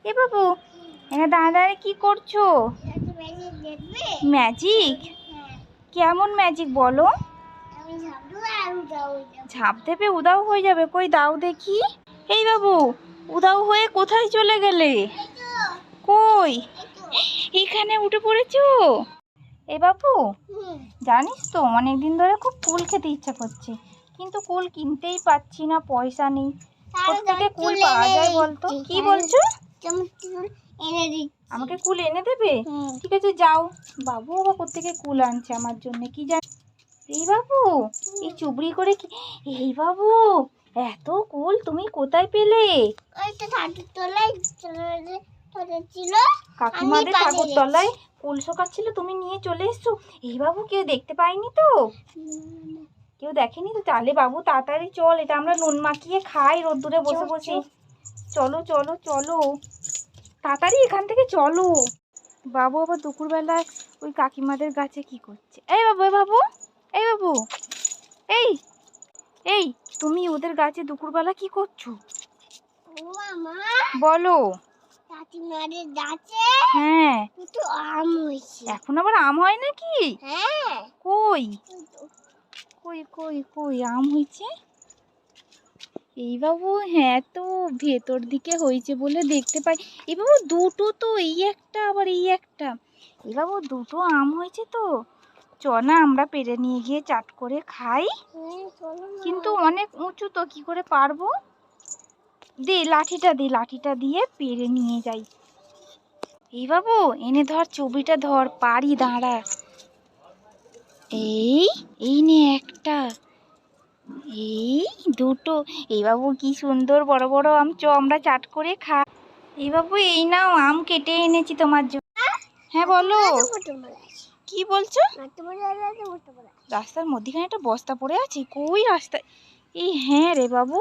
এ বাবু, এখানে দাঁড়িয়ে দাঁড়িয়ে কি করছো? ম্যাজিক? কেমন ম্যাজিক বলো? ঝাঁপ দেবে, উদাও হয়ে যাবে? কই দাও দেখি। এই বাবু, উদাও হয়ে কোথায় চলে গেলে? কই, এখানে উঠে পড়েছো? এ বাবু, জানিস তো অনেকদিন ধরে খুব কুল খেতে ইচ্ছা করছে, কিন্তু কুল কিনতেই পাচ্ছি না, পয়সা নেই। কোথেকে কুল পাওয়া যায় বলতো? কি বলছো? আমাকে কুল এনে দেবে? ঠিক আছে, যাও। বাবু আবার কোথেকে কুল আনছে আমার জন্য কি জানি। এই বাবু, এই চুবড়ি করে কি? এই বাবু, এত কুল তুমি কোথায় পেলে? কাকিমাদের ঠাকুর তলায় কুল শোকাচ্ছিল, তুমি নিয়ে চলে এসছো? এই বাবু, কেউ দেখতে পাইনি তো? কেউ দেখেনি তো? তাহলে বাবু তাড়াতাড়ি চল, এটা আমরা নুন মাখিয়ে খাই রোদ্দুরে বসে বসে। চলো চলো চলো, তাড়াতাড়ি এখান থেকে চলো। বাবু আবার দুপুরবেলায় ওই কাকিমাদের গাছে কি করছে? এই বাবু, এই বাবু, এই বাবু, এই এই তুমি ওদের গাছে দুপুরবেলা কি করছো? বলো। হ্যাঁ, এখন আবার আম হয় নাকি? কই কই কই কই আম হয়েছে? এই বাবু, হ্যাঁ তো ভেতর দিকে হয়েছে বলে দেখতে পাই। এই বাবু দুটো তো, এই একটা আবার এই একটা। এই বাবু দুটো আম হয়েছে তো, চ না আমরা পেরে নিয়ে গিয়ে চাট করে খাই। কিন্তু অনেক উঁচু তো, কি করে পারবো? দে লাঠিটা, দে লাঠিটা দিয়ে পেরে নিয়ে যাই। এই বাবু এনে ধর, ছবিটা ধর, পারি, দাঁড়া। এই এই নে একটা, এই দুটো। এই বাবু কি সুন্দর বড় বড় আম, চ আমরা চাট করে খাই। এই বাবু এই নাও, আম কেটে এনেছি তোমার জন্য। হ্যাঁ বলো, কি বলছো? রাস্তার মধ্যখানে একটা বস্তা পড়ে আছে? কই রাস্তায়? এই হ্যাঁ রে বাবু,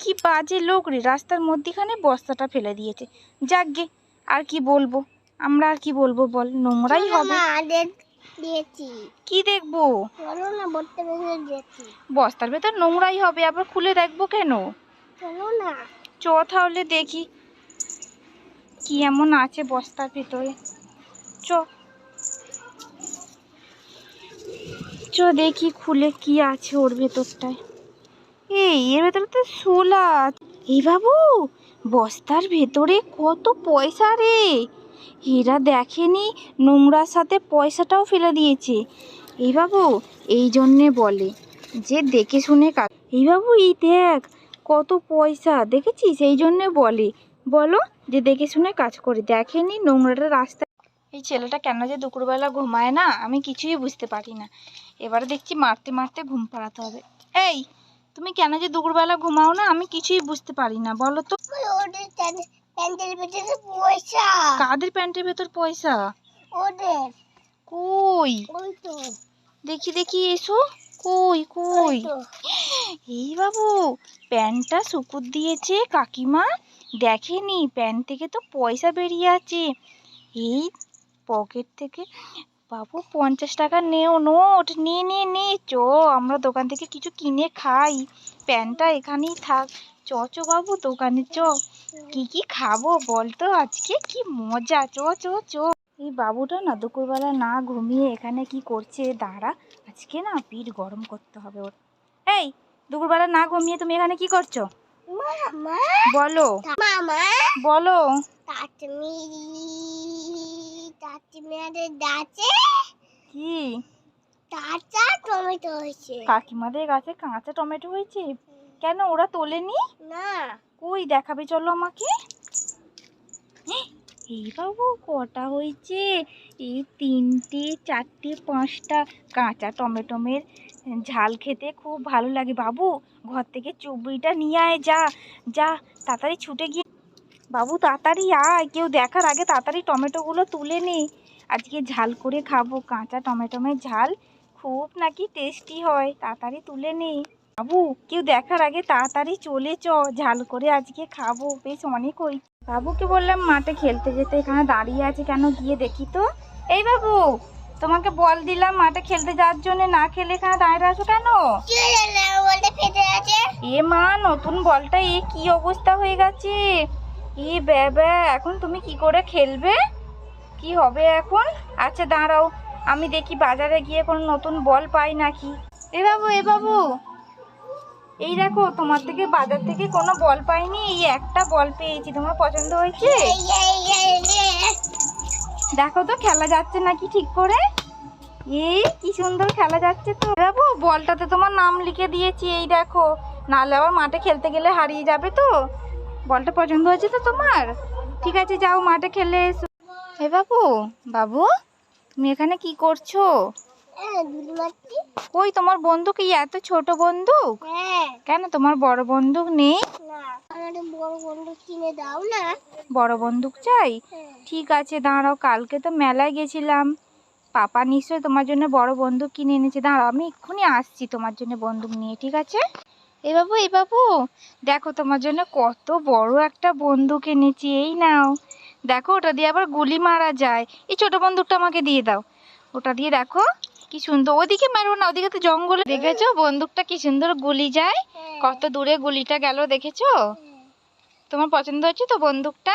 কি বাজে লোক রে, রাস্তার মধ্যখানে বস্তাটা ফেলে দিয়েছে। যাক গে, আর কি বলবো, আমরা আর কি বলবো বল, নোংরাই হবে। কি দেখবো? বস্তার ভেতর নোংরাই হবে, আবার খুলে দেখবো কেন? চ তাহলে দেখি কি এমন আছে বস্তার ভেতরে। চ চ দেখি খুলে কি আছে ওর ভেতরটায়। এর ভেতরে তো শোলা। এই বাবু, বস্তার ভেতরে কত পয়সা রে! এরা দেখেনি নোংরার সাথে পয়সাটাও ফেলে দিয়েছে। এই বাবু, এই জন্যে বলে যে দেখে শুনে কাজ। এই বাবু এই দেখ কত পয়সা, দেখেছিস? এই জন্যে বলে, বলো, যে দেখে শুনে কাজ করে, দেখেনি নোংরাটা রাস্তা। এই ছেলেটা কেন যে দুপুরবেলা ঘুমায় না, আমি কিছুই বুঝতে পারি না। এবারে দেখছি মারতে মারতে ঘুম পাড়াতে হবে। এই তুমি কেন যে দুপুরবেলা ঘুমাও না, আমি কিছুই বুঝতে পারি না, বলো তো। কাদের প্যান্টের ভেতর পয়সা? কই দেখি দেখি, এসো। কই কই? এই বাবু, প্যান্টটা শুকুর দিয়েছে কাকিমা, দেখেনি প্যান্ট থেকে তো পয়সা বেরিয়ে আছে। এই পকেট থেকে বাবু 50 টাকা নেও নোট, নিয়ে নিয়ে নে, চ আমরা দোকান থেকে কিছু কিনে খাই। প্যান্টটা এখানেই থাক, চ চ বাবু দোকানে চ। কি কি খাবো বলতো আজকে, কি মজা, চ চ চ। এই বাবুটা না দুপুরবেলা না ঘুমিয়ে এখানে কি করছে, দাঁড়া, আজকে না পিঠ গরম করতে হবে ওর। এই দুপুরবেলা না ঘুমিয়ে তুমি এখানে কি করছো? বলো বলো। কি? কাকিমাদের গাছে কাঁচা টমেটো হয়েছে? কেন ওরা তোলেনি? না। কই দেখাবে, চলো আমাকে। এই বাবু কটা হয়েছে? এই 3টে 4টে 5টা কাঁচা টমেটোমের ঝাল খেতে খুব ভালো লাগে। বাবু ঘর থেকে চুবড়িটা নিয়ে আয়, যা যা তাড়াতাড়ি ছুটে গিয়ে। বাবু তাড়াতাড়ি আয়, কেউ দেখার আগে তাড়াতাড়ি টমেটোগুলো তুলে নে, আজকে ঝাল করে খাবো। কাঁচা টমেটোমের ঝাল খুব নাকি টেস্টি হয়, তাড়াতাড়ি তুলে নে। বাবু কেউ দেখার আগে তাড়াতাড়ি চলে চ, ঝাল করে আজকে খাবো, বেশ অনেক হই। বাবুকে বললাম মাঠে খেলতে যেতে, এখানে দাঁড়িয়ে আছে কেন, গিয়ে দেখি তো। এই বাবু, তোমাকে বল দিলাম মাঠে খেলতে যাওয়ার জন্য, না খেলে এখানে দাঁড়িয়ে আছো কেন? এ মা, নতুন বলটা এ কি অবস্থা হয়ে গেছে, ই বাবা, এখন তুমি কি করে খেলবে? কি হবে এখন? আচ্ছা দাঁড়াও, আমি দেখি বাজারে গিয়ে কোনো নতুন বল পাই নাকি। এ বাবু, এই দেখো, তোমার থেকে বাজার থেকে কোনো বল পাইনি, এই একটা বল পেয়েছি। তোমার পছন্দ হয়েছে? দেখো তো খেলা যাচ্ছে নাকি ঠিক করে। এই কি সুন্দর খেলা যাচ্ছে তো। বাবু, বলটাতে তোমার নাম লিখে দিয়েছি, এই দেখো, নাহলে আবার মাঠে খেলতে গেলে হারিয়ে যাবে তো। বলটা পছন্দ হয়েছে তো তোমার? ঠিক আছে, যাও মাঠে খেলে এসো। এ বাবু, তুমি এখানে কি করছো? ওই তোমার বন্দুক, এই এত ছোট বন্দুক? কেন তোমার বড় বন্দুক নেই? বড় বন্দুক চাই? ঠিক আছে দাঁড়াও, কালকে তো মেলায় গেছিলাম, পাপা নিশ্চয়ই তোমার জন্য বড় বন্দুক কিনে এনেছে। দাঁড়াও, আমি এক্ষুনি আসছি তোমার জন্য বন্দুক নিয়ে, ঠিক আছে? এ বাবু, দেখো তোমার জন্য কত বড় একটা বন্দুক এনেছি, এই নাও। দেখো, ওটা দিয়ে আবার গুলি মারা যায়। এই ছোট বন্দুকটা আমাকে দিয়ে দাও। ওটা দিয়ে দেখো কি সুন্দর। ওদিকে মারো না, ওদিকে তো জঙ্গলে। দেখেছো বন্দুকটা কি সুন্দর গুলি যায়? কত দূরে গুলিটা গেল দেখেছো? তোমার পছন্দ হচ্ছে তো বন্দুকটা?